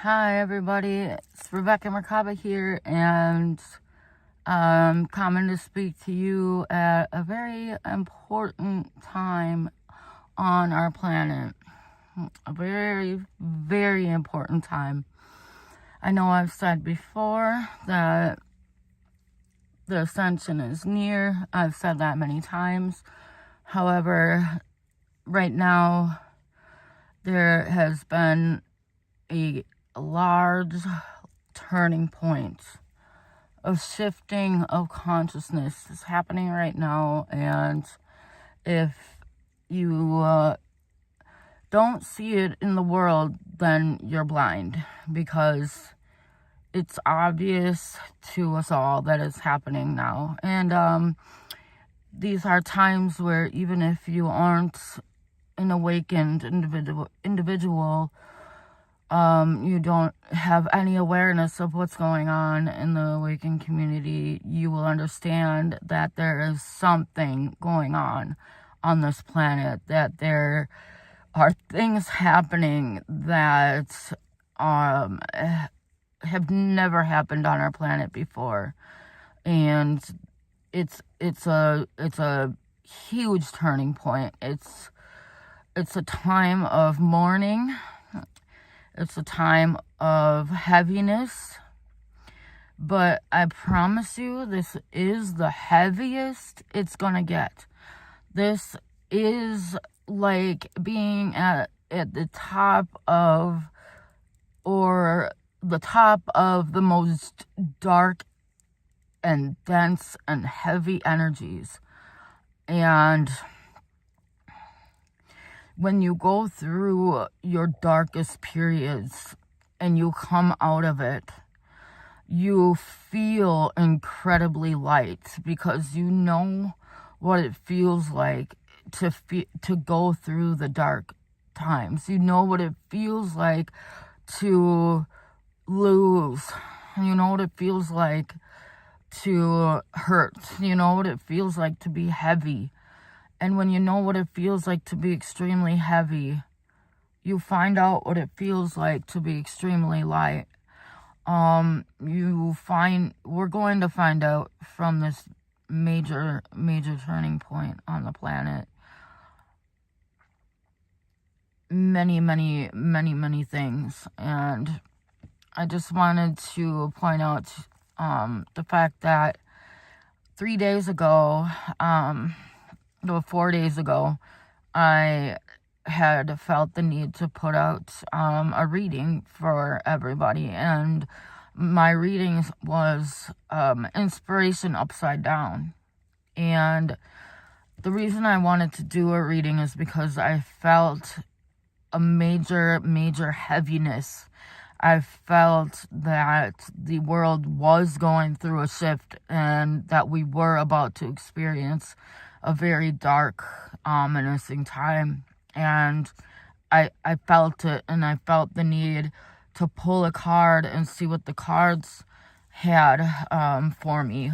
Hi everybody, it's Rebekah Merkabah here, and I'm coming to speak to you at a very important time on our planet. A very, very important time. I know I've said before that the ascension is near. I've said that many times. However, right now there has been a large turning point of shifting of consciousness is happening right now, and if you don't see it in the world, then you're blind, because it's obvious to us all that it's happening now. And these are times where even if you aren't an awakened individual, you don't have any awareness of what's going on in the awakened community, you will understand that there is something going on this planet, that there are things happening that have never happened on our planet before. And it's a huge turning point. It's a time of mourning. It's a time of heaviness, but I promise you, this is the heaviest it's gonna get. This is like being at the top of, or the top of the most dark and dense and heavy energies. And when you go through your darkest periods and you come out of it, you feel incredibly light, because you know what it feels like to go through the dark times. You know what it feels like to lose. You know what it feels like to hurt. You know what it feels like to be heavy. And when you know what it feels like to be extremely heavy, you find out what it feels like to be extremely light. We're going to find out from this major turning point on the planet many things. And I just wanted to point out the fact that 4 days ago, I had felt the need to put out a reading for everybody, and my reading was inspiration upside down. And the reason I wanted to do a reading is because I felt a major heaviness. I felt that the world was going through a shift, and that we were about to experience a very dark, menacing time. And I felt it, and I felt the need to pull a card and see what the cards had for me,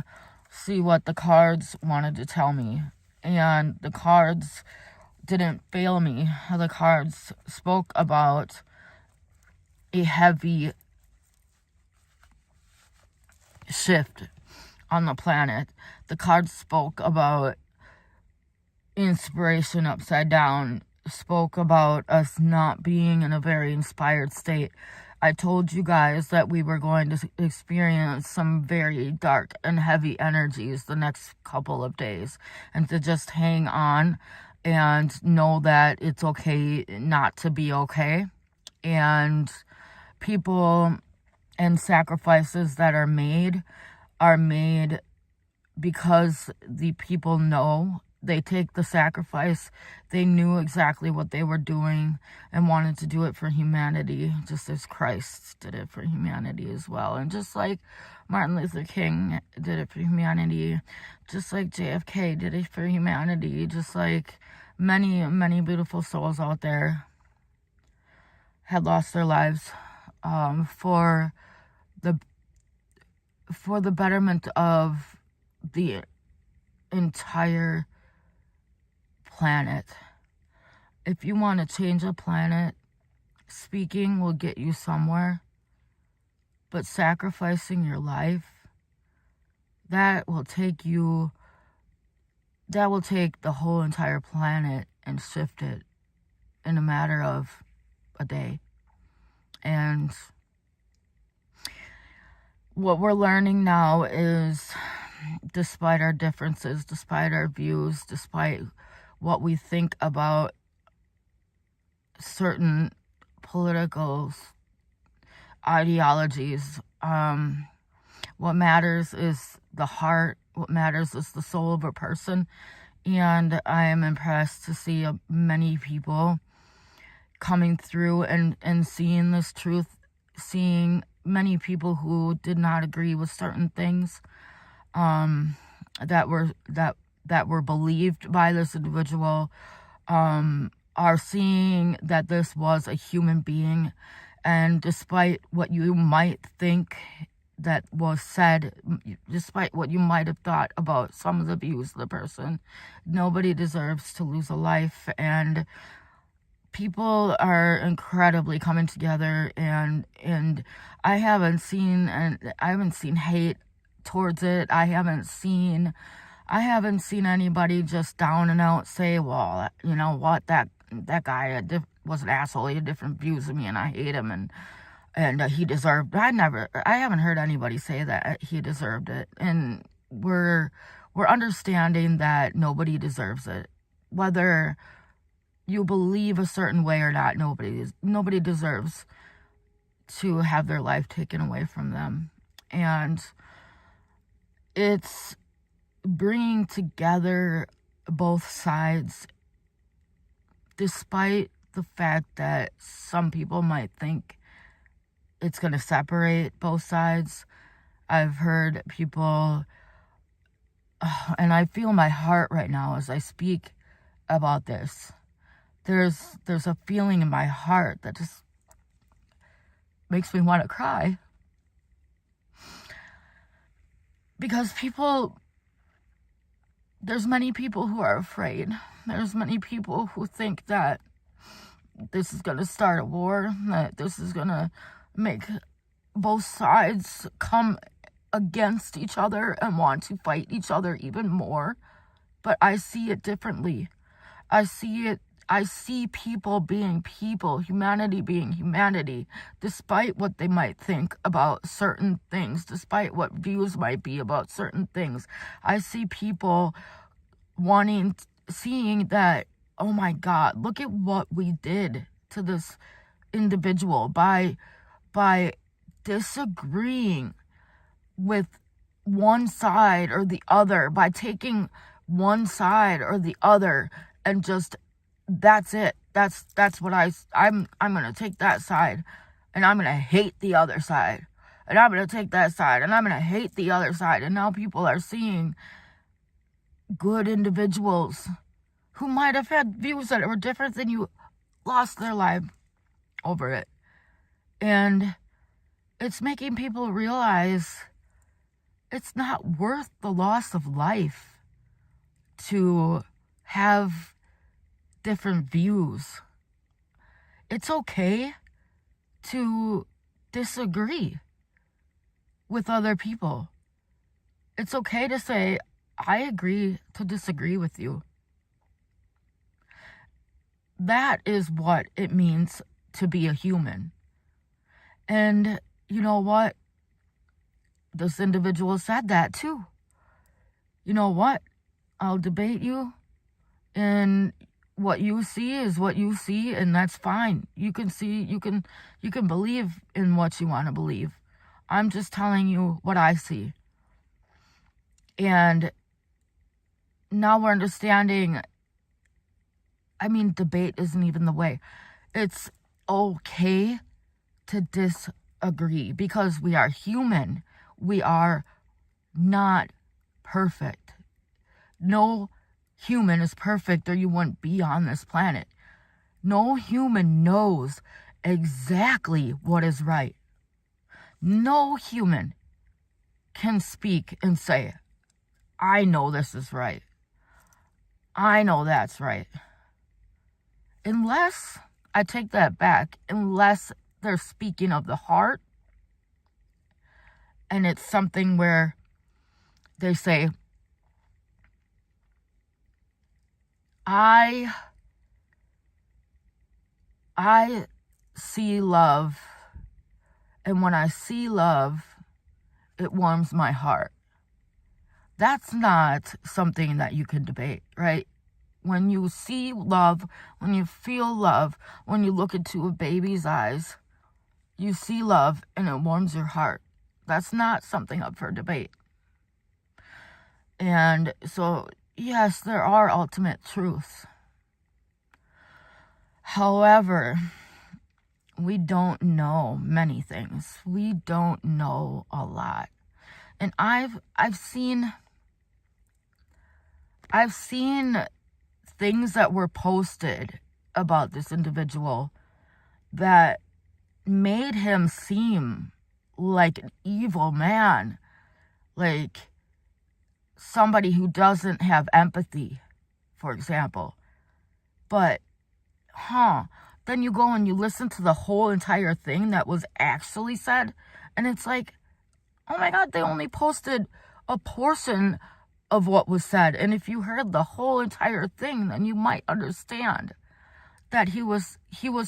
see what the cards wanted to tell me. And the cards didn't fail me. The cards spoke about a heavy shift on the planet. The cards spoke about inspiration upside down, spoke about us not being in a very inspired state. I told you guys that we were going to experience some very dark and heavy energies the next couple of days, and to just hang on and know that it's okay not to be okay. And people and sacrifices that are made because the people know. They take the sacrifice. They knew exactly what they were doing and wanted to do it for humanity, just as Christ did it for humanity as well. And just like Martin Luther King did it for humanity, just like JFK did it for humanity, just like many beautiful souls out there had lost their lives for the betterment of the entire planet. If you want to change a planet, speaking will get you somewhere. But sacrificing your life, that will take the whole entire planet and shift it in a matter of a day. And what we're learning now is, despite our differences, despite our views, despite what we think about certain political ideologies, what matters is the heart. What matters is the soul of a person. And I am impressed to see many people coming through and seeing this truth, seeing many people who did not agree with certain things that were believed by this individual, are seeing that this was a human being. And despite what you might think that was said, despite what you might have thought about some of the views of the person, nobody deserves to lose a life. And people are incredibly coming together, and I haven't seen hate towards it. I haven't seen anybody just down and out say, well, you know what, that guy was an asshole. He had different views than me, and I hate him, and he deserved. I haven't heard anybody say that he deserved it. And we're understanding that nobody deserves it, whether you believe a certain way or not. Nobody deserves to have their life taken away from them. And it's bringing together both sides, despite the fact that some people might think it's going to separate both sides. I've heard people, and I feel my heart right now as I speak about this. There's a feeling in my heart that just makes me want to cry. Because there's many people who are afraid. There's many people who think that this is going to start a war, that this is going to make both sides come against each other and want to fight each other even more. But I see it differently. I see people being people, humanity being humanity, despite what they might think about certain things, despite what views might be about certain things. I see people seeing that, oh my God, look at what we did to this individual by disagreeing with one side or the other, by taking one side or the other and just, that's it. That's what I'm going to take that side, and I'm going to hate the other side, and I'm going to take that side, and I'm going to hate the other side. And now people are seeing good individuals who might have had views that were different than you lost their life over it. And it's making people realize it's not worth the loss of life to have different views. It's okay to disagree with other people. It's okay to say, I agree to disagree with you. That is what it means to be a human. And you know what? This individual said that too. You know what? I'll debate you, and what you see is what you see, and that's fine. You can believe in what you want to believe. I'm just telling you what I see. And now we're understanding, debate isn't even the way. It's okay to disagree because we are human. We are not perfect. No human is perfect, or you wouldn't be on this planet. No human knows exactly what is right. No human can speak and say, I know this is right. I know that's right. I take that back, unless they're speaking of the heart, And it's something where they say, I see love, and when I see love, it warms my heart. That's not something that you can debate, right? When you see love, when you feel love, when you look into a baby's eyes, you see love and it warms your heart. That's not something up for debate. And so, yes, there are ultimate truths. However, we don't know many things. We don't know a lot. And I've seen things that were posted about this individual that made him seem like an evil man, like somebody who doesn't have empathy, for example. But, then you go and you listen to the whole entire thing that was actually said, and it's like, oh my God, they only posted a portion of what was said. And if you heard the whole entire thing, then you might understand that he was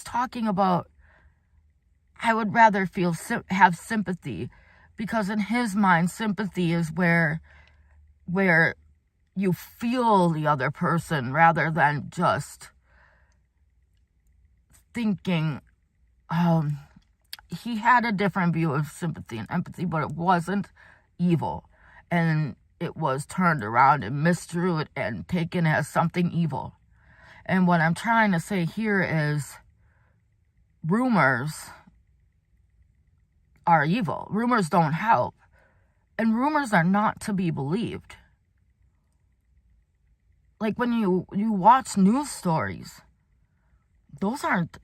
talking about, I would rather have sympathy, because in his mind, sympathy is where you feel the other person rather than just thinking. He had a different view of sympathy and empathy, but it wasn't evil, and it was turned around and misdrew it and taken as something evil. And what I'm trying to say here is rumors are evil. Rumors don't help, and rumors are not to be believed. Like when you watch news stories, those aren't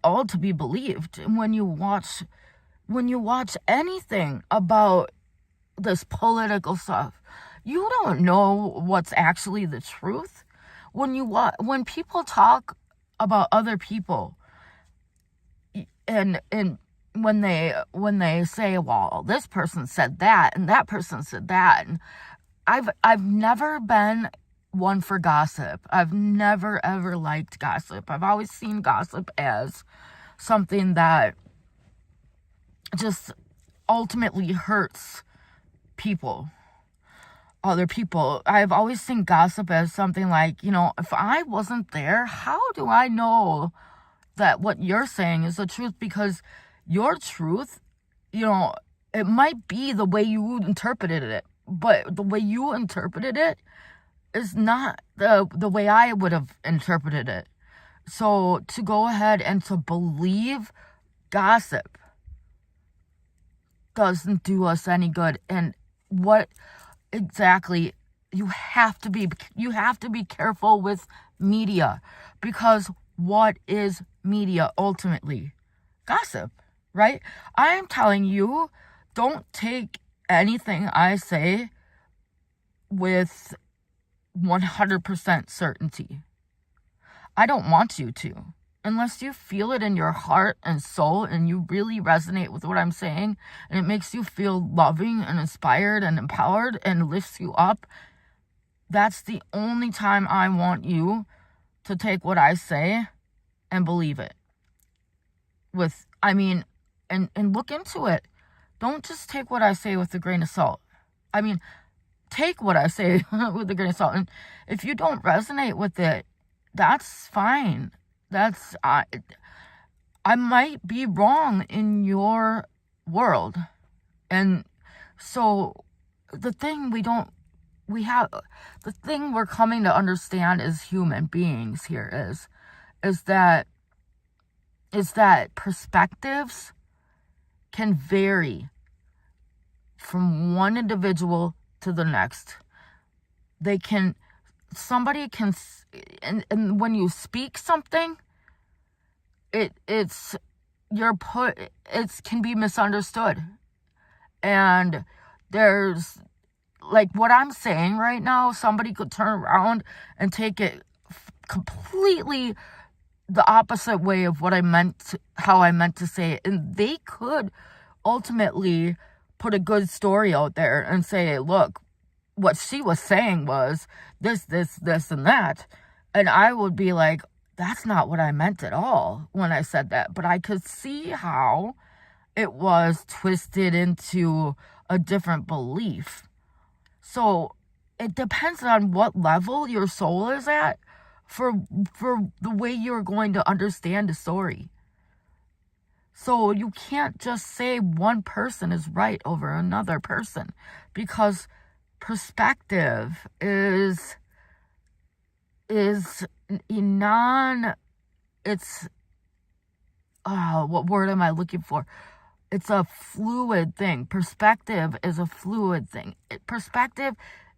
all to be believed. And when you watch anything about this political stuff, you don't know what's actually the truth. When people talk about other people, and when they say, well, this person said that and that person said that, and I've never been one for gossip. I've never ever liked gossip. I've always seen gossip as something that just ultimately hurts other people. I've always seen gossip as something like, if I wasn't there, how do I know that what you're saying is the truth? Because your truth, it might be the way you interpreted it, but the way you interpreted it is not the way I would have interpreted it. So to go ahead and to believe gossip doesn't do us any good. And what exactly, you have to be careful with media, because what is media ultimately? Gossip, right? I'm telling you, don't take anything I say with 100% certainty. I don't want you to. Unless you feel it in your heart and soul and you really resonate with what I'm saying and it makes you feel loving and inspired and empowered and lifts you up, that's the only time I want you to take what I say and believe it. And look into it. Don't just take what I say with a grain of salt. Take what I say with a grain of salt. And if you don't resonate with it, that's fine. I might be wrong in your world. And so the thing we're coming to understand as human beings here is that perspectives can vary from one individual to the next. Somebody can, and when you speak something, it can be misunderstood. And there's, like what I'm saying right now, somebody could turn around and take it completely the opposite way of how I meant to say it. And they could ultimately put a good story out there and say, look, what she was saying was this, and that. And I would be like, that's not what I meant at all when I said that. But I could see how it was twisted into a different belief. So it depends on what level your soul is at for the way you're going to understand the story. So you can't just say one person is right over another person, because perspective is what word am I looking for? It's a fluid thing. Perspective is a fluid thing. Perspective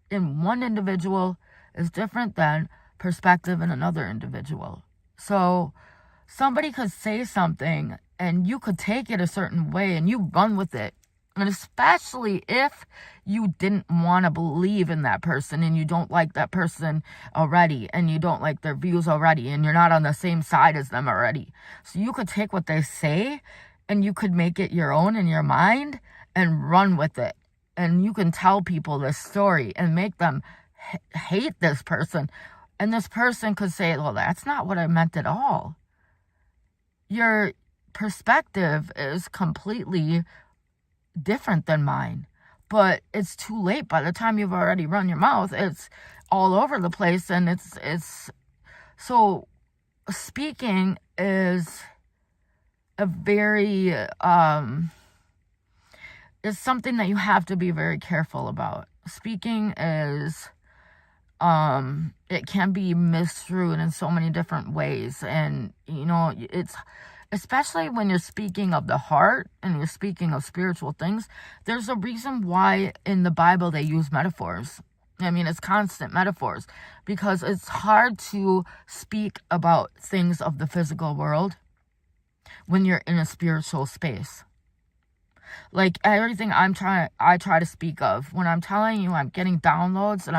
in one individual is different than perspective in another individual. So somebody could say something and you could take it a certain way and you run with it. And especially if you didn't want to believe in that person and you don't like that person already and you don't like their views already and you're not on the same side as them already. So you could take what they say and you could make it your own in your mind and run with it. And you can tell people this story and make them hate this person. And this person could say, well, that's not what I meant at all. Your perspective is completely different than mine, but it's too late. By the time you've already run your mouth, it's all over the place. And it's so speaking is a very is something that you have to be very careful about. Speaking is it can be misconstrued in so many different ways, and it's especially when you're speaking of the heart and you're speaking of spiritual things. There's a reason why in the Bible they use metaphors. I mean, it's constant metaphors, because it's hard to speak about things of the physical world when you're in a spiritual space. Like everything I try to speak of, when I'm telling you I'm getting downloads and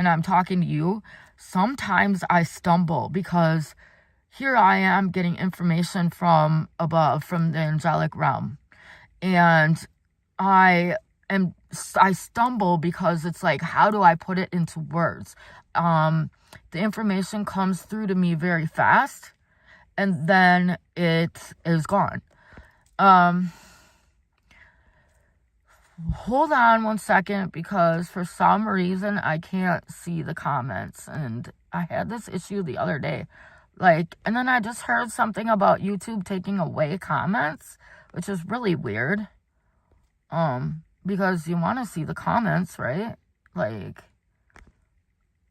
I'm talking to you, sometimes I stumble, because here I am getting information from above, from the angelic realm. And I stumble because it's like, how do I put it into words? The information comes through to me very fast, and then it is gone. Hold on one second, because for some reason I can't see the comments, and I had this issue the other day. And then I just heard something about YouTube taking away comments, which is really weird. Because you want to see the comments, right?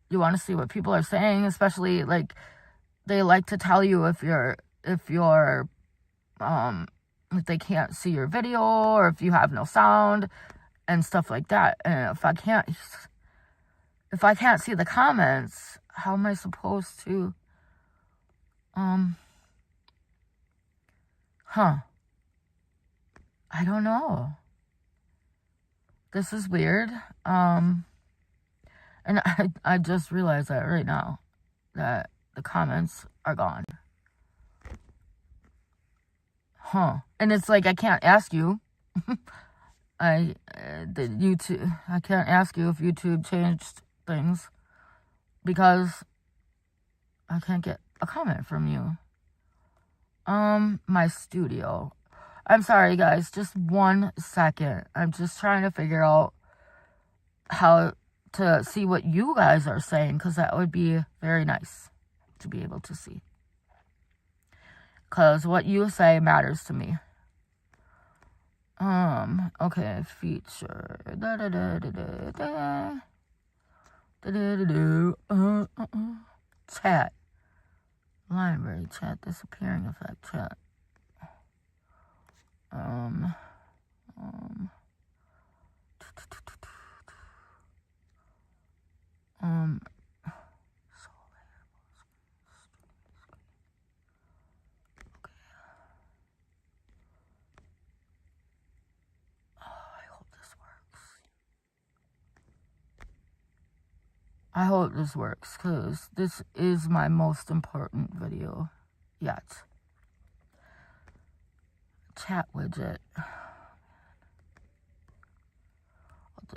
You want to see what people are saying, especially they like to tell you if they can't see your video or if you have no sound and stuff like that. And if I can't see the comments, how am I supposed to I don't know. This is weird. And I just realized that right now, that the comments are gone. And it's like, I can't ask you. I can't ask you if YouTube changed things, because I can't get a comment from you. My studio. I'm sorry, guys. Just 1 second. I'm just trying to figure out how to see what you guys are saying, because that would be very nice to be able to see. Because what you say matters to me. Okay, feature. Chat. Library chat, disappearing effect chat. I hope this works, because this is my most important video yet. Chat widget.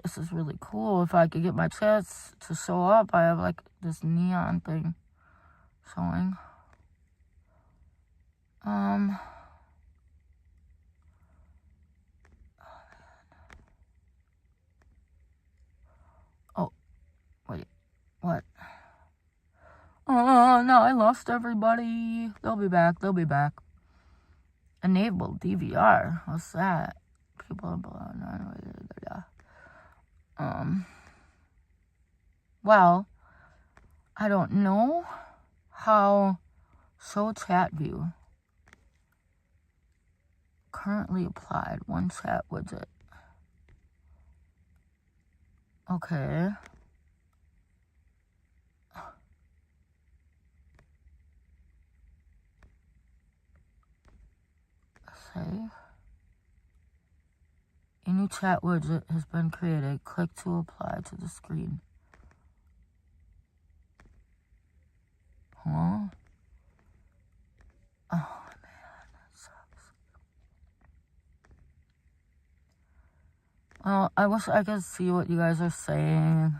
this is really cool. If I could get my chats to show up, I have like this neon thing showing. Oh, wait, what? Oh, no, I lost everybody. They'll be back. Enable DVR. What's that? People, well, I don't know how show chat view. Currently applied. One chat widget. Okay. Save. A new chat widget has been created. Click to apply to the screen. Huh? Oh, man, that sucks. Well, I wish I could see what you guys are saying.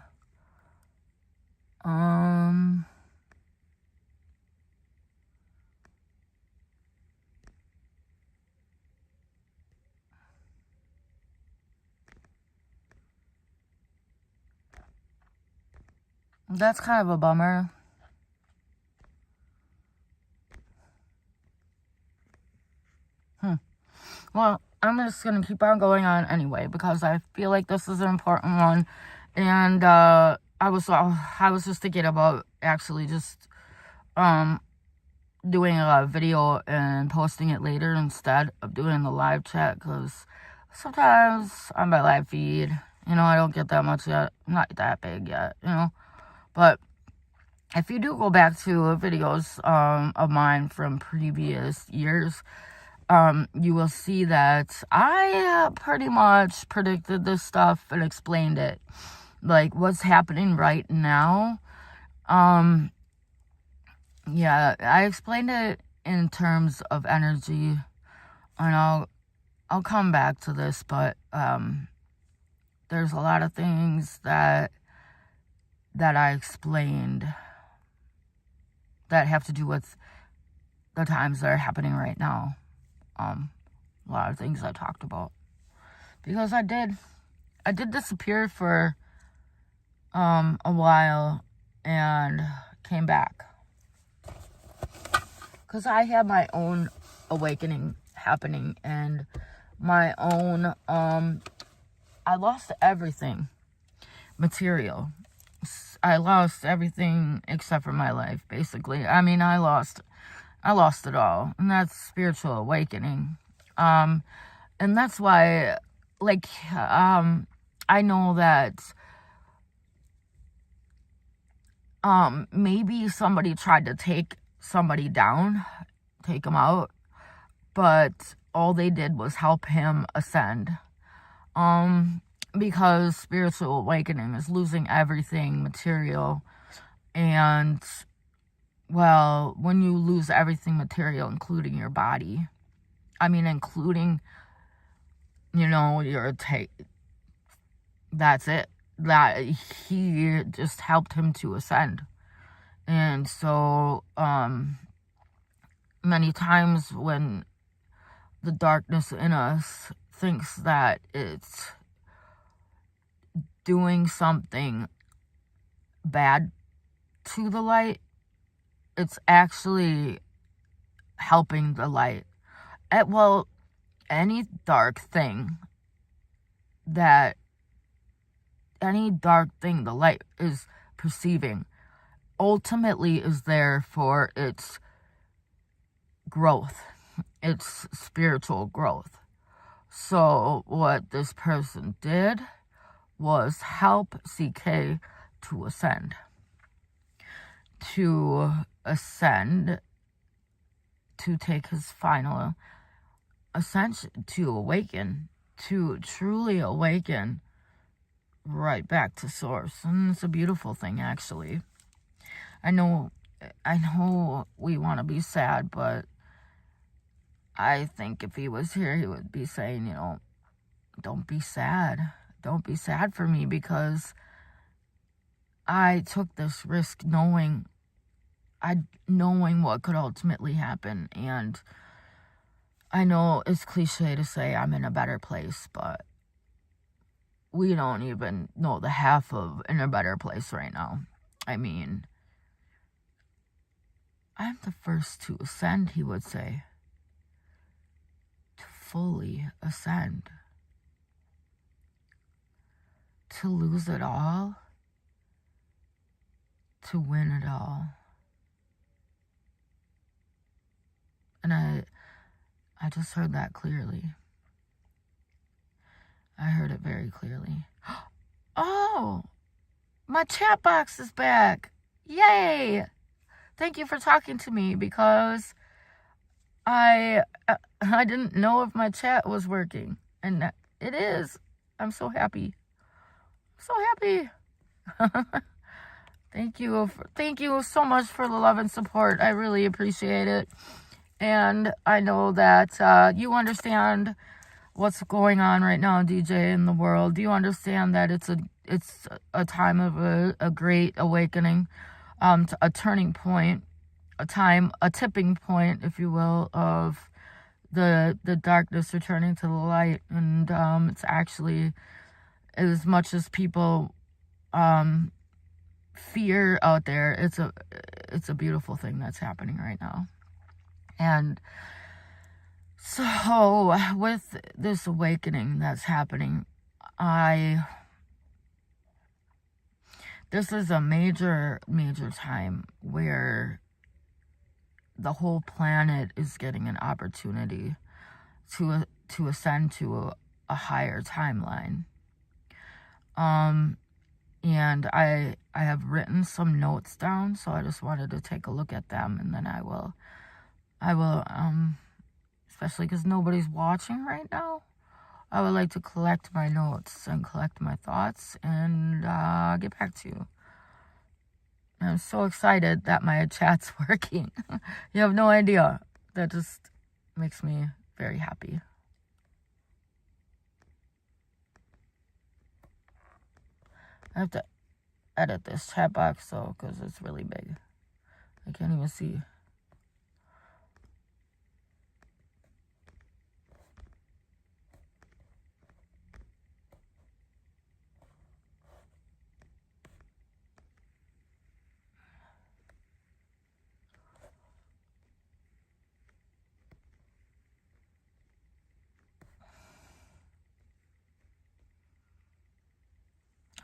That's kind of a bummer. Well, I'm just gonna keep on going on anyway because I feel like this is an important one, and I was just thinking about actually just doing a video and posting it later instead of doing the live chat, because sometimes on my live feed, I don't get that much yet. I'm not that big yet, but if you do go back to videos of mine from previous years, you will see that I pretty much predicted this stuff and explained it, like what's happening right now. Yeah, I explained it in terms of energy, and I'll come back to this, but there's a lot of things that I explained that have to do with the times that are happening right now. A lot of things I talked about, because I did disappear for a while and came back because I had my own awakening happening, and my own I lost everything material. I lost everything except for my life, basically. I mean, I lost it all, and that's spiritual awakening. And that's why, like, I know that maybe somebody tried to take somebody down, take him out, but all they did was help him ascend. Because spiritual awakening is losing everything material, and well, when you lose everything material, including your body, including, your that's it. That he just helped him to ascend. And so, many times when the darkness in us thinks that it's doing something bad to the light, it's actually helping the light. Any dark thing the light is perceiving ultimately is there for its growth, its spiritual growth. So what this person did was help CK to ascend. To take his final ascension, to awaken, to truly awaken right back to source. And it's a beautiful thing, actually. I know we want to be sad, but I think if he was here, he would be saying, don't be sad. Don't be sad for me, because I took this risk knowing what could ultimately happen. And I know it's cliche to say I'm in a better place, but we don't even know the half of in a better place right now. I mean, I'm the first to ascend, he would say. To fully ascend. To lose it all. To win it all. And I just heard that clearly. I heard it very clearly. Oh, my chat box is back. Yay! Thank you for talking to me, because I didn't know if my chat was working, and it is. I'm so happy. So happy. Thank you so much for the love and support. I really appreciate it. And I know that you understand what's going on right now, DJ, in the world. Do you understand that it's a time of a great awakening, a turning point, a tipping point, if you will, of the darkness returning to the light. And it's actually, as much as people fear out there, it's a beautiful thing that's happening right now. And so with this awakening that's happening, this is a major time where the whole planet is getting an opportunity to ascend to a higher timeline. And I have written some notes down, so I just wanted to take a look at them, and then I will especially because nobody's watching right now, I would like to collect my notes and collect my thoughts and get back to you. I'm so excited that my chat's working. You have no idea. That just makes me very happy. I have to edit this chat box though, because it's really big. I can't even see.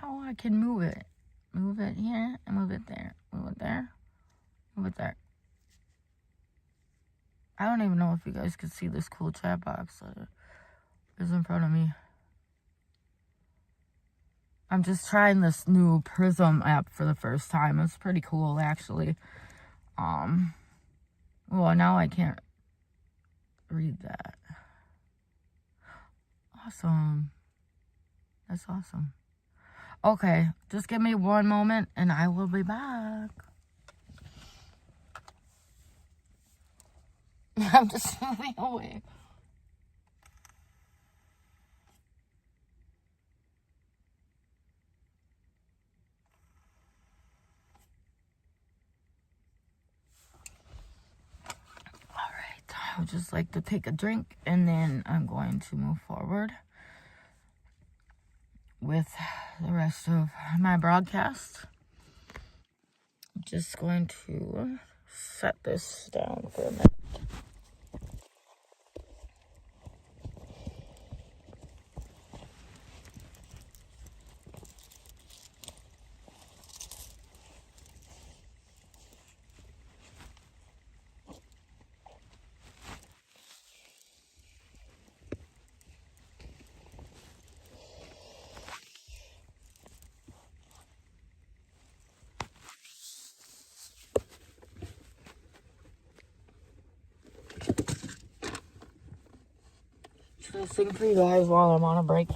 Oh, I can move it. Move it here and move it there. Move it there. Move it there. I don't even know if you guys can see this cool chat box that is in front of me. I'm just trying this new Prism app for the first time. It's pretty cool, actually. Well, now I can't read that. Awesome. That's awesome. Okay, just give me one moment and I will be back. I'm just moving away. Alright, I would just like to take a drink and then I'm going to move forward with the rest of my broadcast. I'm just going to set this down for a minute. Should I sing for you guys while I'm on a break?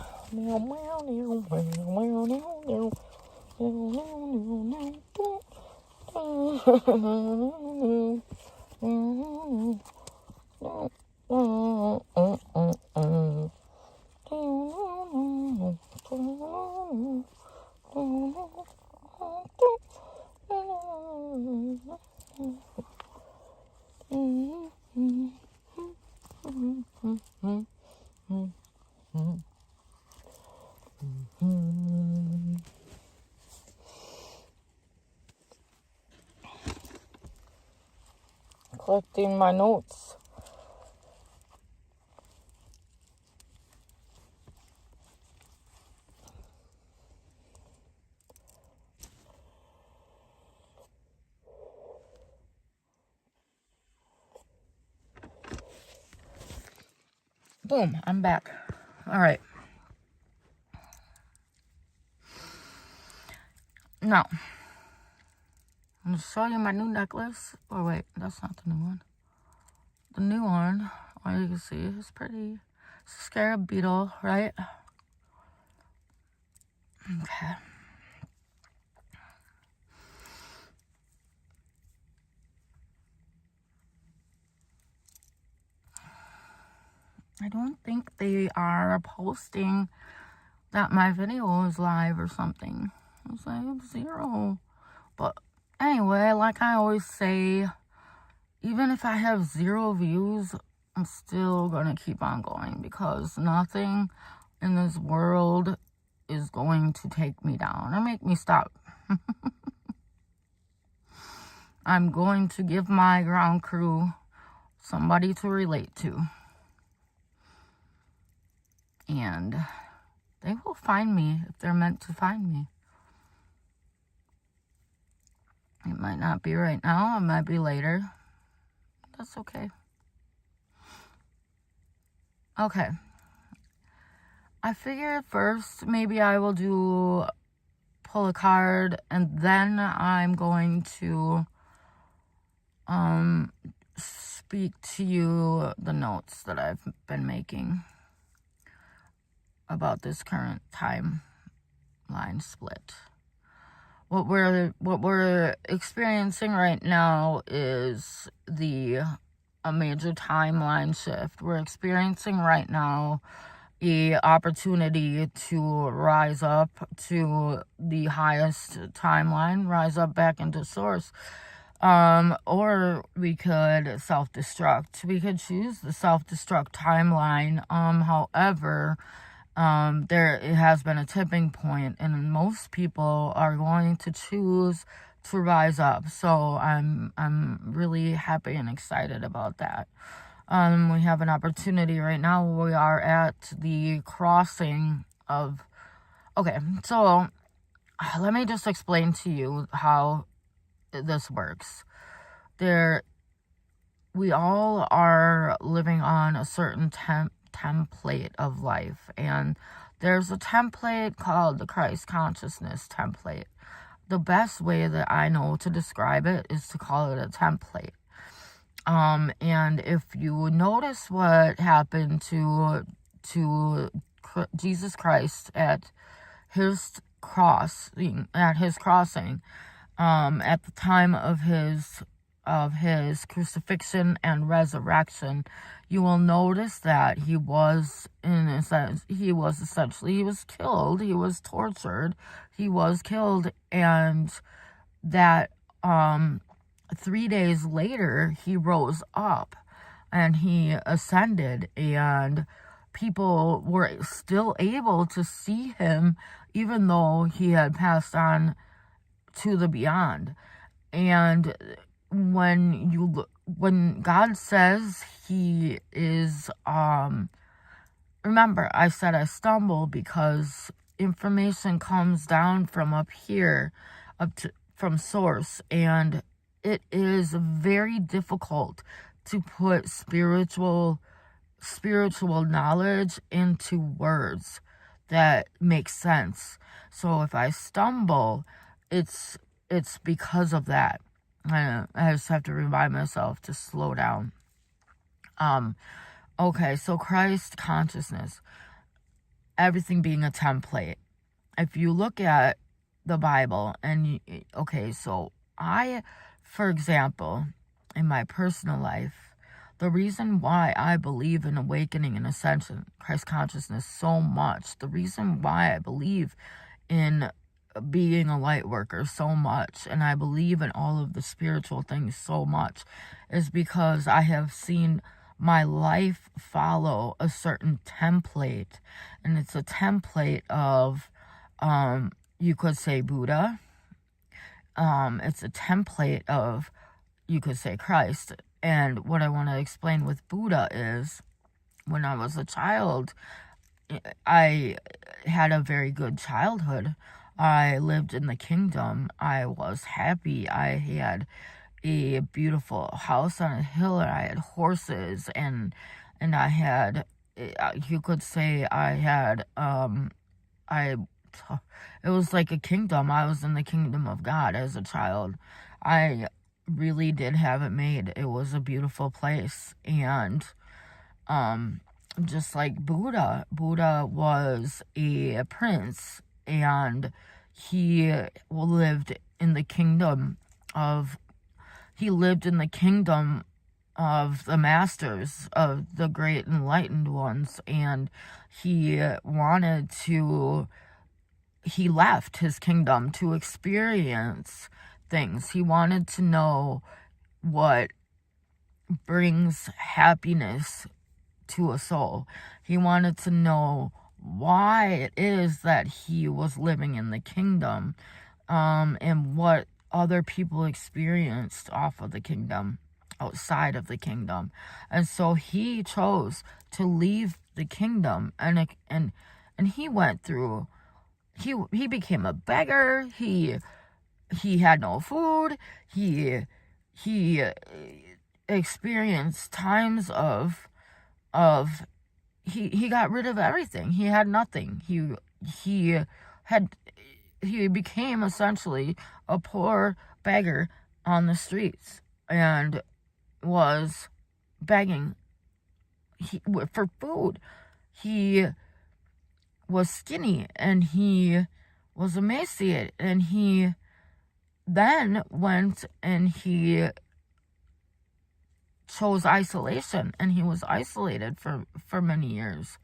collecting my notes. Boom, I'm back. All right. Now, I'm going to show you my new necklace. Oh, wait, that's not the new one. The new one, all you can see is pretty. It's a scarab beetle, right? Okay. I don't think they are posting that my video is live or something. It's like 0. But anyway, like I always say, even if I have 0 views, I'm still gonna keep on going, because nothing in this world is going to take me down or make me stop. I'm going to give my ground crew somebody to relate to. And they will find me if they're meant to find me. It might not be right now, it might be later. That's okay. Okay. I figured first maybe I will pull a card, and then I'm going to speak to you the notes that I've been making about this current timeline split. What we're experiencing right now is a major timeline shift. We're experiencing right now a opportunity to rise up to the highest timeline, rise up back into source. Or we could self-destruct. We could choose the self-destruct timeline. However, it has been a tipping point, and most people are going to choose to rise up. So I'm really happy and excited about that. We have an opportunity right now. We are at the crossing of. Okay, so let me just explain to you how this works. We all are living on a certain template of life, and there's a template called the Christ consciousness template. The best way that I know to describe it is to call it a template. And if you notice what happened to Jesus Christ at his crossing, at the time of his crucifixion and resurrection, you will notice that he was killed, he was tortured, he was killed, and that 3 days later he rose up and he ascended, and people were still able to see him even though he had passed on to the beyond. And when God says he is, remember I said I stumble because information comes down from up here, from source, and it is very difficult to put spiritual knowledge into words that make sense. So if I stumble, it's because of that. I just have to remind myself to slow down. Okay, so Christ consciousness, everything being a template. If you look at the Bible, and so for example, in my personal life, the reason why I believe in awakening and ascension, Christ consciousness so much, the reason why I believe in being a light worker so much, and I believe in all of the spiritual things so much, is because I have seen my life follow a certain template, and it's a template of, you could say Buddha, it's a template of, you could say Christ, And what I want to explain with Buddha is, when I was a child, I had a very good childhood. I lived in the kingdom. I was happy. I had a beautiful house on a hill. I had horses, and I had, you could say I had, it was like a kingdom. I was in the kingdom of God as a child. I really did have it made. It was a beautiful place. And just like Buddha was a prince, and he lived in the kingdom of the masters, of the great enlightened ones, and he left his kingdom to experience things. He wanted to know what brings happiness to a soul. He wanted to know why it is that he was living in the kingdom, and what other people experienced off of the kingdom, outside of the kingdom. And so he chose to leave the kingdom, and he went through, he became a beggar. He had no food. He experienced times of he got rid of everything. He had nothing. He became essentially a poor beggar on the streets, and was begging for food. He was skinny, and he was emaciated, and he then went and he chose isolation, and he was isolated for many years.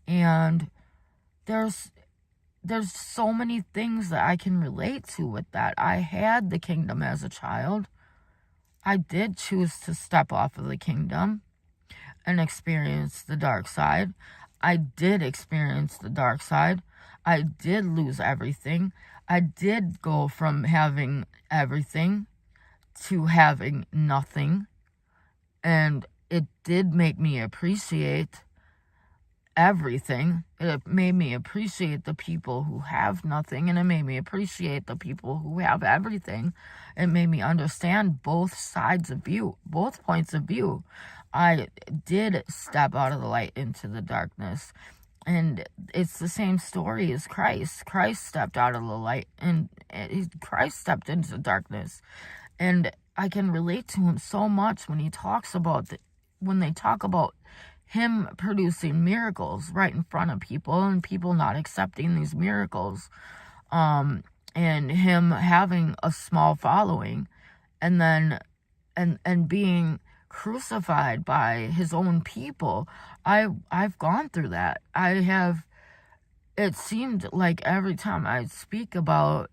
And there's so many things that I can relate to with that. I had the kingdom as a child. I did choose to step off of the kingdom and experience the dark side. I did experience the dark side. I did lose everything. I did go from having everything to having nothing. And it did make me appreciate everything. It made me appreciate the people who have nothing, and it made me appreciate the people who have everything. It made me understand both sides of view, both points of view. I did step out of the light into the darkness, and it's the same story as Christ. Christ stepped out of the light, and Christ stepped into darkness. And I can relate to him so much when he talks about when they talk about him producing miracles right in front of people, and people not accepting these miracles, and him having a small following, and then and being crucified by his own people. I've gone through that. It seemed like every time I speak about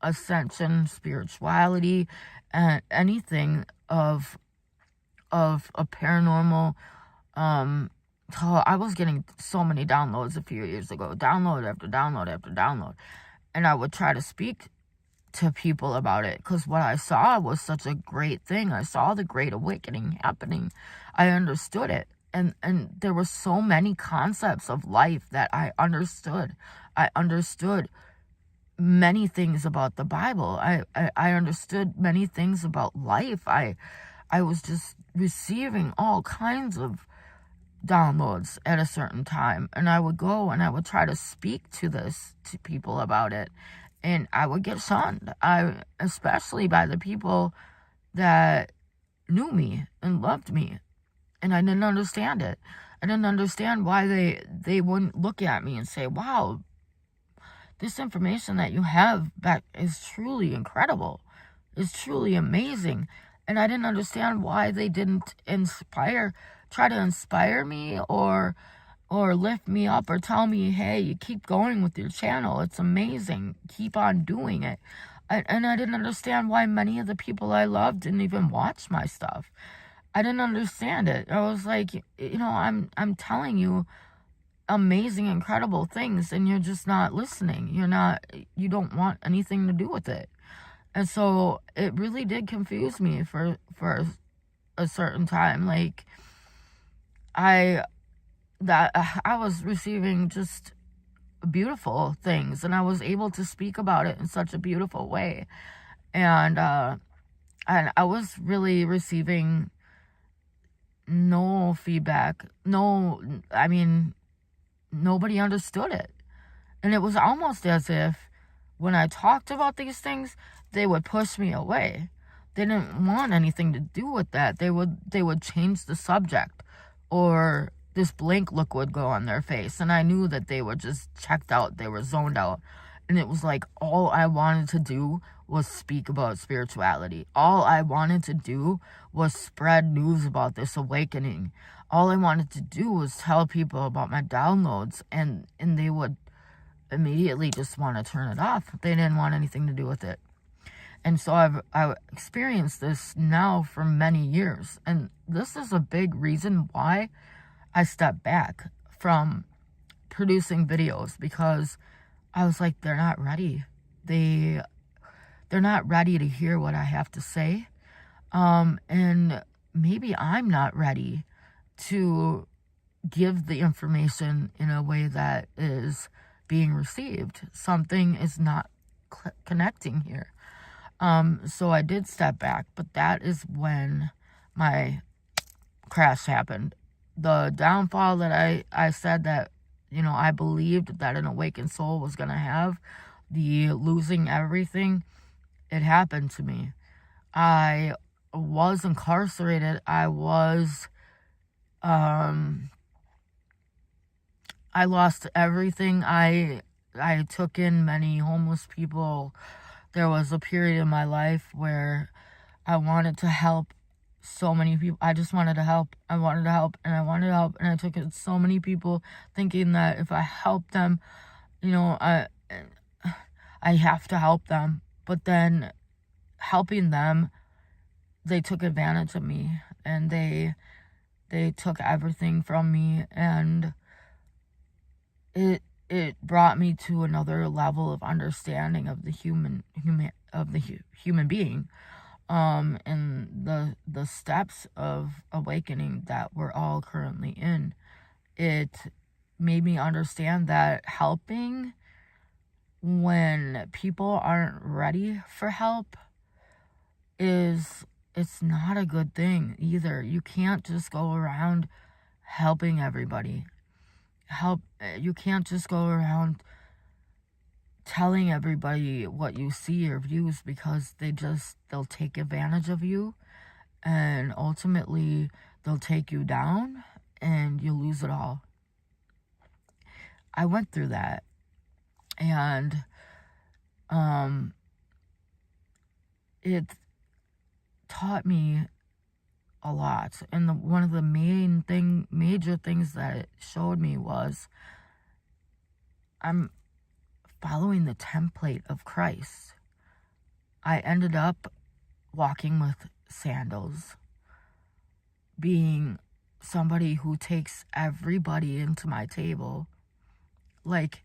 ascension, spirituality, and anything of a paranormal, I was getting so many downloads a few years ago, download after download after download, and I would try to speak to people about it, because what I saw was such a great thing. I saw the great awakening happening. I understood it, and there were so many concepts of life that I understood. I understood many things about the Bible. I understood many things about life. I was just receiving all kinds of downloads at a certain time, and I would go and I would try to speak to people about it, and I would get shunned. Especially by the people that knew me and loved me, and I didn't understand it. I didn't understand why they wouldn't look at me and say, "Wow, this information that you have back is truly incredible. It's truly amazing." And I didn't understand why they didn't try to inspire me, or lift me up, or tell me, "Hey, you keep going with your channel. It's amazing. Keep on doing it." And I didn't understand why many of the people I loved didn't even watch my stuff. I didn't understand it. I was like, I'm telling you amazing, incredible things, and you're just not listening. You don't want anything to do with it. And so it really did confuse me for a certain time. Like, I was receiving just beautiful things, and I was able to speak about it in such a beautiful way. And I was really receiving no feedback. Nobody understood it. And it was almost as if when I talked about these things, they would push me away. They didn't want anything to do with that. They would change the subject, or this blank look would go on their face. And I knew that they were just checked out. They were zoned out. And it was like all I wanted to do was speak about spirituality. All I wanted to do was spread news about this awakening. All I wanted to do was tell people about my downloads, and they would immediately just want to turn it off. They didn't want anything to do with it. And so I've experienced this now for many years. And this is a big reason why I stepped back from producing videos, because I was like, they're not ready. They're not ready to hear what I have to say. And maybe I'm not ready to give the information in a way that is being received. Something is not connecting here. So I did step back, but that is when my crash happened. The downfall that I said that, I believed that an awakened soul was going to have, the losing everything, it happened to me. I was incarcerated. I lost everything. I took in many homeless people. There was a period in my life where I wanted to help so many people. I just wanted to help. I wanted to help, and I wanted to help, and I took in so many people, thinking that if I help them, I have to help them. But then helping them, they took advantage of me, and they took everything from me, and it brought me to another level of understanding of the human being, and the steps of awakening that we're all currently in. It made me understand that helping when people aren't ready for help it's not a good thing either. You can't just go around helping everybody. You can't just go around telling everybody what you see or views, because they'll take advantage of you, and ultimately they'll take you down and you'll lose it all. I went through that, and it taught me a lot. And one of the major things that it showed me was I'm following the template of Christ. I ended up walking with sandals, being somebody who takes everybody into my table, like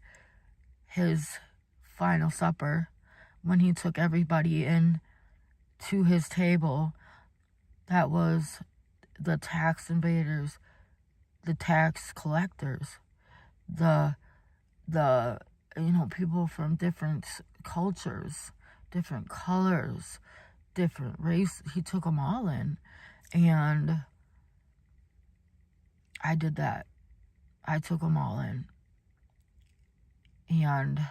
his final supper, when he took everybody in to his table. That was the tax invaders, the tax collectors, the people from different cultures, different colors, different race. He took them all in, and I did that. I took them all in, and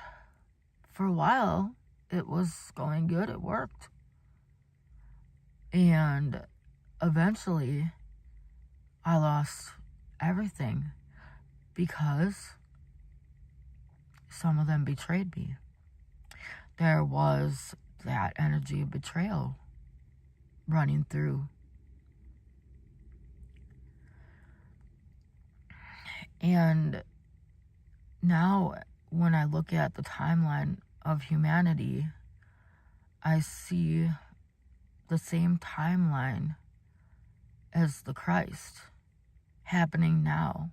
for a while it was going good. It worked, and eventually I lost everything because some of them betrayed me. There was that energy of betrayal running through. And now when I look at the timeline of humanity, I see the same timeline as the Christ happening now.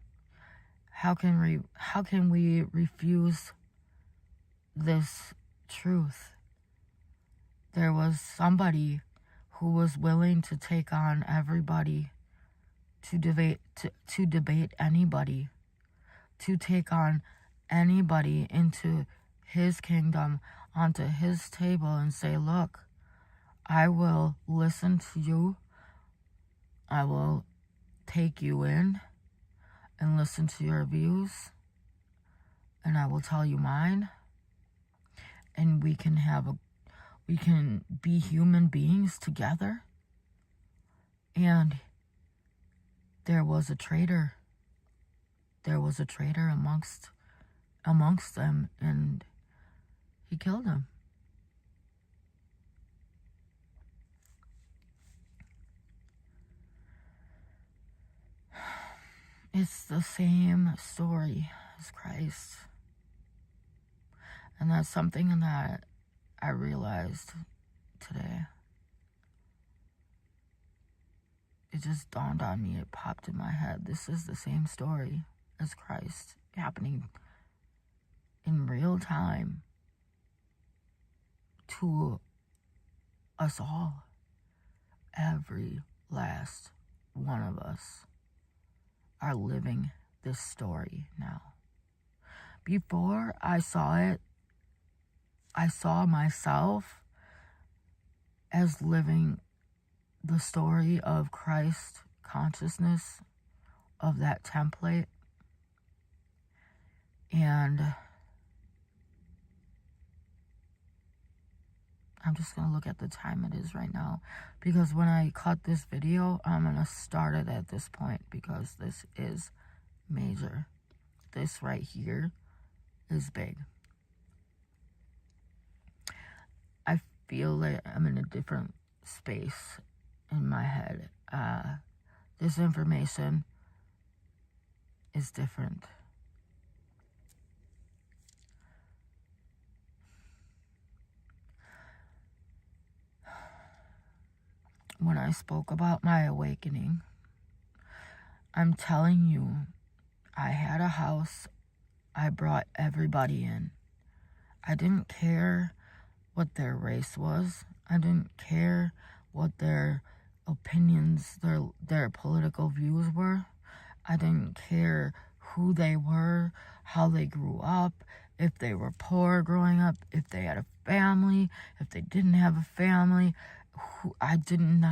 How can we refuse this truth? There was somebody who was willing to take on everybody, to debate anybody, to take on anybody into his kingdom, onto his table, and say, look, I will listen to you. I will take you in and listen to your views, and I will tell you mine, and we can be human beings together. And there was a traitor. There was a traitor amongst them, and he killed him. It's the same story as Christ. And that's something that I realized today. It just dawned on me. It popped in my head. This is the same story as Christ, happening in real time to us all. Every last one of us are living this story now. Before I saw it, I saw myself as living the story of Christ consciousness, of that template. And I'm just going to look at the time it is right now, because when I cut this video, I'm going to start it at this point, because this is major. This right here is big. I feel like I'm in a different space in my head. This information is different. When I spoke about my awakening, I'm telling you, I had a house. I brought everybody in. I didn't care what their race was. I didn't care what their opinions, their political views were. I didn't care who they were, how they grew up, if they were poor growing up, if they had a family, if they didn't have a family. I didn't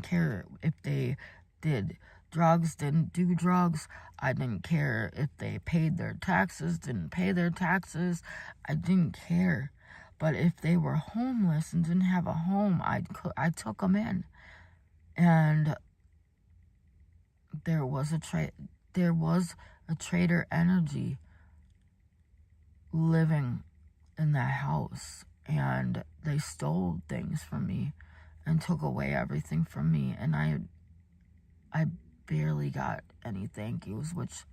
care if they did drugs, didn't do drugs. I didn't care if they paid their taxes, didn't pay their taxes. I didn't care. But if they were homeless and didn't have a home, I took them in. And there was a traitor energy living in that house, and they stole things from me and took away everything from me, and I barely got any thank yous, which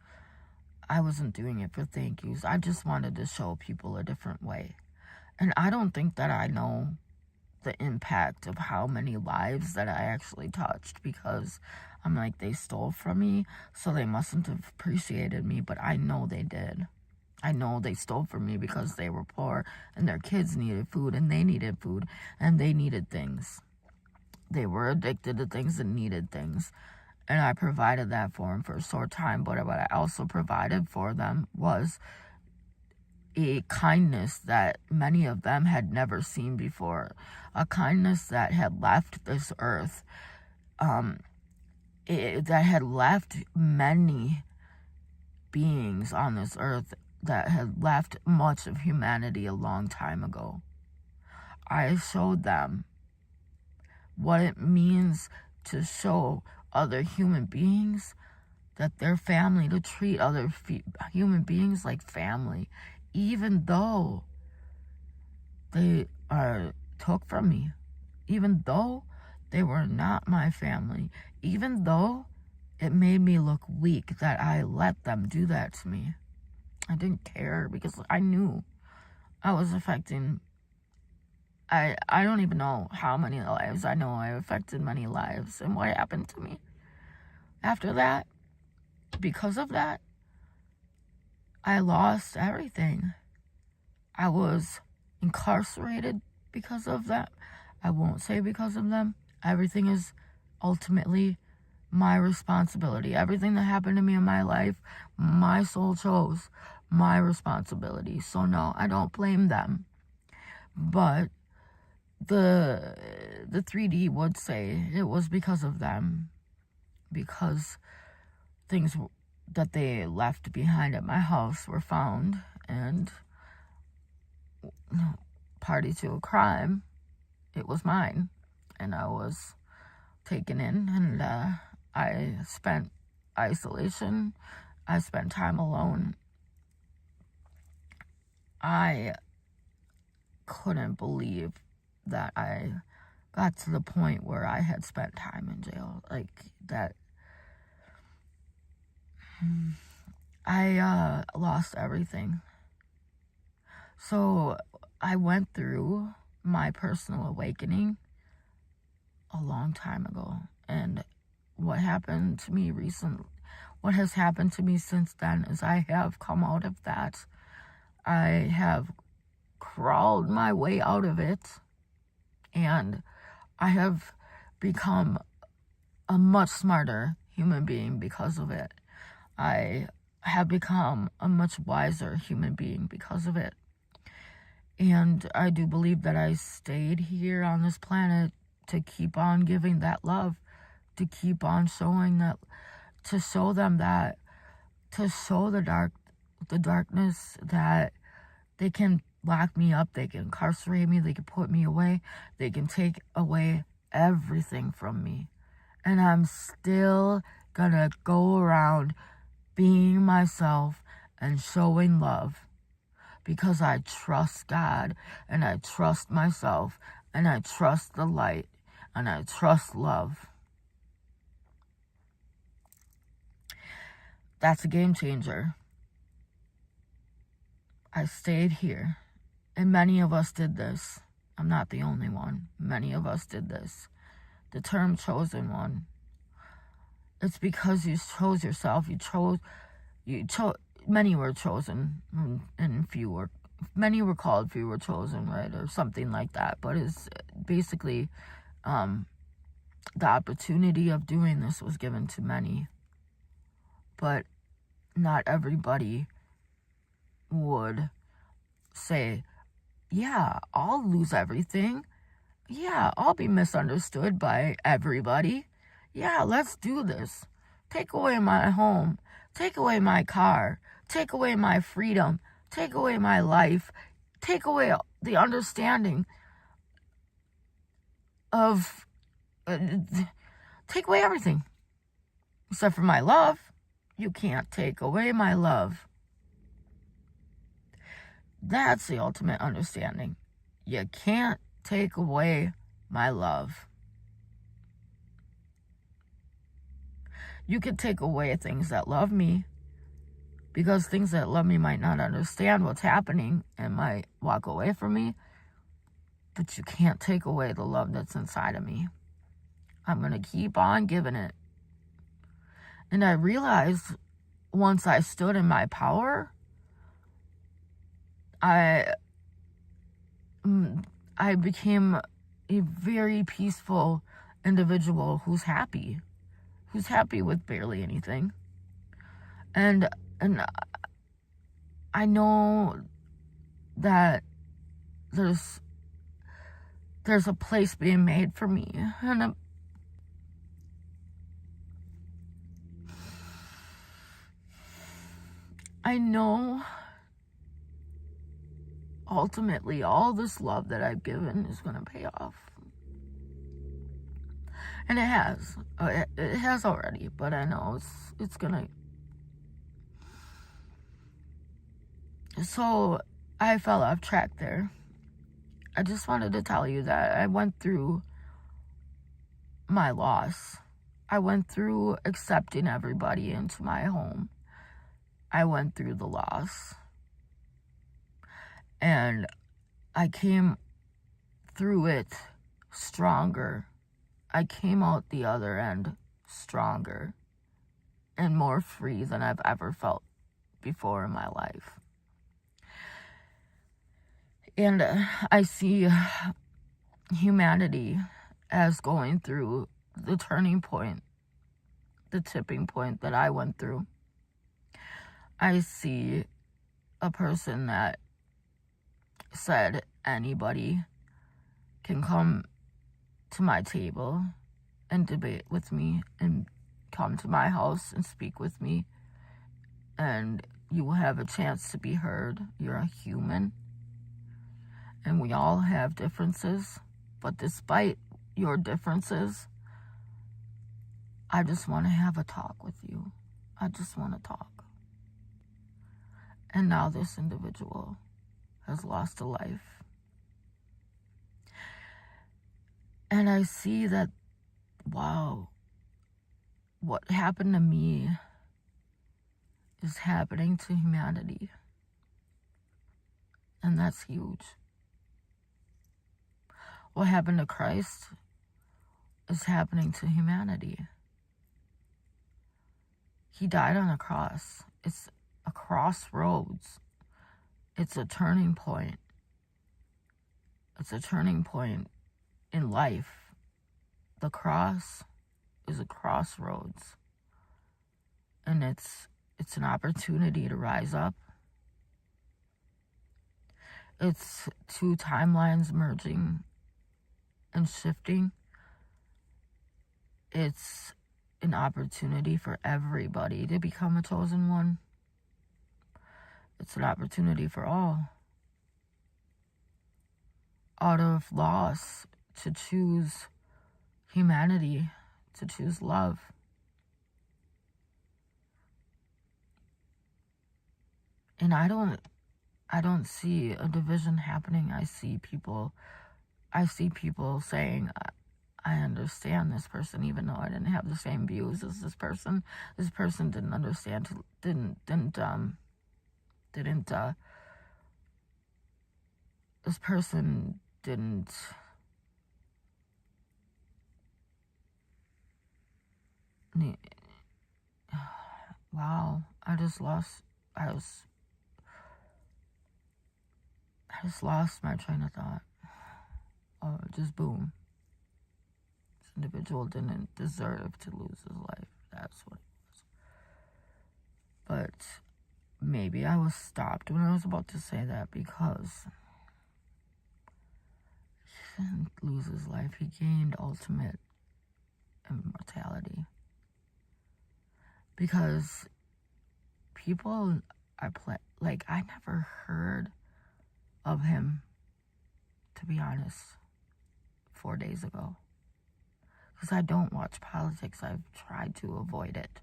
I wasn't doing it for thank yous. I just wanted to show people a different way. And I don't think that I know the impact of how many lives that I actually touched, because I'm like, they stole from me, so they mustn't have appreciated me, but I know they did. I know they stole from me because they were poor and their kids needed food and they needed food and they needed things. They were addicted to things and needed things. And I provided that for them for a short time, but what I also provided for them was a kindness that many of them had never seen before, a kindness that had left this earth, that had left many beings on this earth, that had left much of humanity a long time ago. I showed them what it means to show other human beings that they're family, to treat other human beings like family, even though they took from me, even though they were not my family, even though it made me look weak that I let them do that to me. I didn't care, because I knew I was affecting, I don't even know how many lives. I know I affected many lives. And what happened to me after that, because of that, I lost everything. I was incarcerated because of that. I won't say because of them. Everything is ultimately my responsibility. Everything that happened to me in my life, my soul chose my responsibility. So no, I don't blame them. But the 3D would say it was because of them, because things that they left behind at my house were found, and party to a crime, it was mine, and I was taken in, and I spent isolation. I spent time alone. I couldn't believe that I got to the point where I had spent time in jail. Like that, I lost everything. So I went through my personal awakening a long time ago, and what happened to me what has happened to me since then is I have come out of that. I have crawled my way out of it, and I have become a much smarter human being because of it. I have become a much wiser human being because of it. And I do believe that I stayed here on this planet to keep on giving that love, to keep on showing that, to show them that, to show the darkness that they can lock me up, they can incarcerate me, they can put me away, they can take away everything from me. And I'm still gonna go around being myself and showing love, because I trust God, and I trust myself, and I trust the light, and I trust love. That's a game changer. I stayed here, and many of us did this. I'm not the only one. Many of us did this. The term chosen one. It's because you chose yourself. Many were chosen, and many were called, few were chosen, right? Or something like that. But it's basically, the opportunity of doing this was given to many. But not everybody would say, yeah, I'll lose everything. Yeah, I'll be misunderstood by everybody. Yeah, let's do this. Take away my home. Take away my car. Take away my freedom. Take away my life. Take away the understanding of... take away everything. Except for my love. You can't take away my love. That's the ultimate understanding. You can't take away my love. You can take away things that love me, because things that love me might not understand what's happening and might walk away from me, but you can't take away the love that's inside of me. I'm going to keep on giving it. And I realized once I stood in my power, I became a very peaceful individual who's happy with barely anything. And I know that there's a place being made for me, and I know ultimately all this love that I've given is going to pay off. And it has. It has already, but I know it's going to. So I fell off track there. I just wanted to tell you that I went through my loss. I went through accepting everybody into my home. I went through the loss. And I came through it stronger. I came out the other end stronger and more free than I've ever felt before in my life. And I see humanity as going through the turning point, the tipping point that I went through. I see a person that said anybody can come to my table and debate with me and come to my house and speak with me, and you will have a chance to be heard. You're a human, and we all have differences, but despite your differences, I just want to have a talk with you. I just want to talk. And now this individual has lost a life. And I see that, wow, what happened to me is happening to humanity. And that's huge. What happened to Christ is happening to humanity. He died on a cross. It's a crossroads. It's a turning point. It's a turning point in life. The cross is a crossroads. And it's an opportunity to rise up. It's two timelines merging and shifting. It's an opportunity for everybody to become a chosen one. It's an opportunity for all. Out of loss, to choose humanity, to choose love. And I don't see a division happening. I see people saying, I understand this person, even though I didn't have the same views as this person. This person didn't understand, this person didn't wow, I just lost my train of thought. Oh, just boom. This individual didn't deserve to lose his life. That's what it was. But maybe I was stopped when I was about to say that, because he didn't lose his life. He gained ultimate immortality. Because people are I never heard of him, to be honest, 4 days ago. Because I don't watch politics. I've tried to avoid it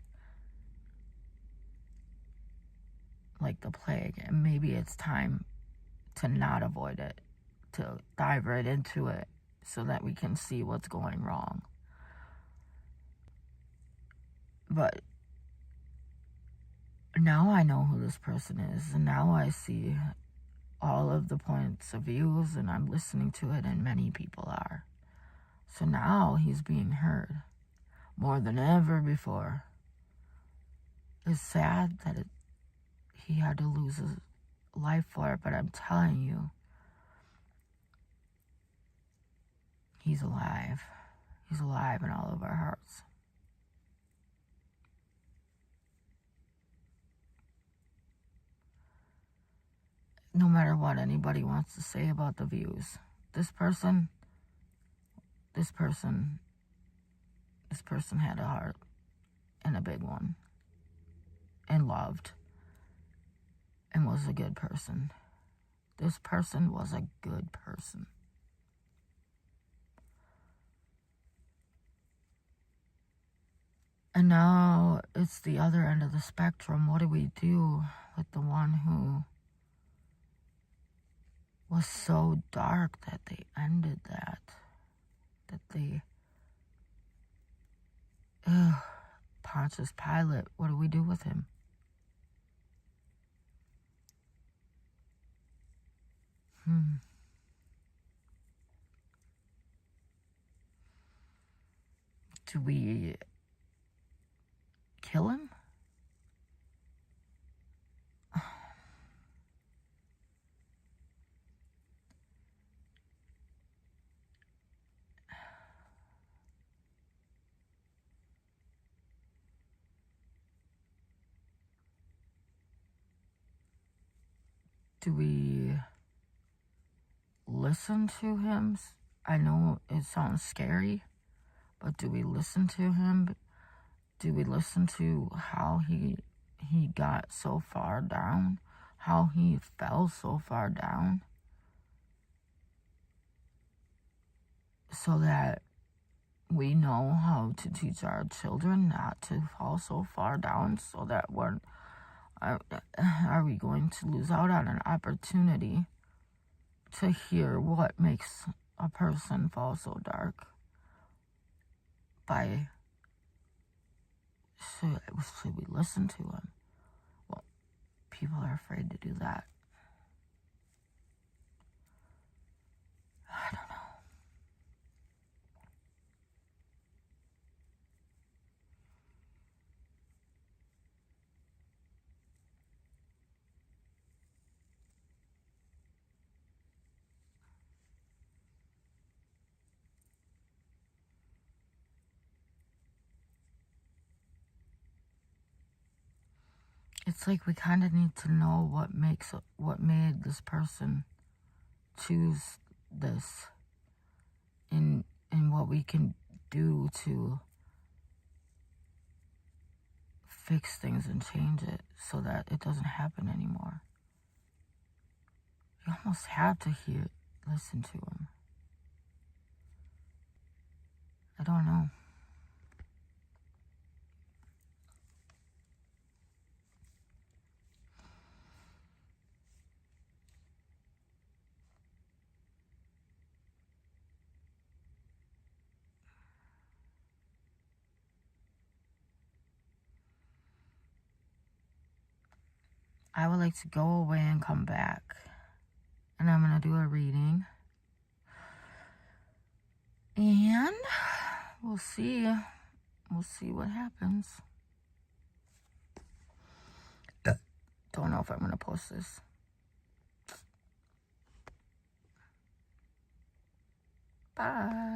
like the plague. And maybe it's time to not avoid it, to dive right into it so that we can see what's going wrong. But now I know who this person is, and now I see all of the points of views, and I'm listening to it, and many people are. So now he's being heard more than ever before. It's sad that he had to lose his life for it, but I'm telling you, he's alive. He's alive in all of our hearts. No matter what anybody wants to say about the views, this person had a heart, and a big one, and loved, and was a good person. This person was a good person. And now it's the other end of the spectrum. What do we do with the one who was so dark that they ended that? Pontius Pilate, what do we do with him? Do we kill him? Do we listen to him? I know it sounds scary, but do we listen to him? Do we listen to how he got so far down? How he fell so far down? So that we know how to teach our children not to fall so far down, so that are we going to lose out on an opportunity to hear what makes a person fall so dark? Should we listen to him? Well, people are afraid to do that. I don't know. It's like we kind of need to know what made this person choose this, and what we can do to fix things and change it so that it doesn't happen anymore. You almost have to listen to him. I don't know. I would like to go away and come back, and I'm going to do a reading, and we'll see what happens. Don't know if I'm going to post this. Bye.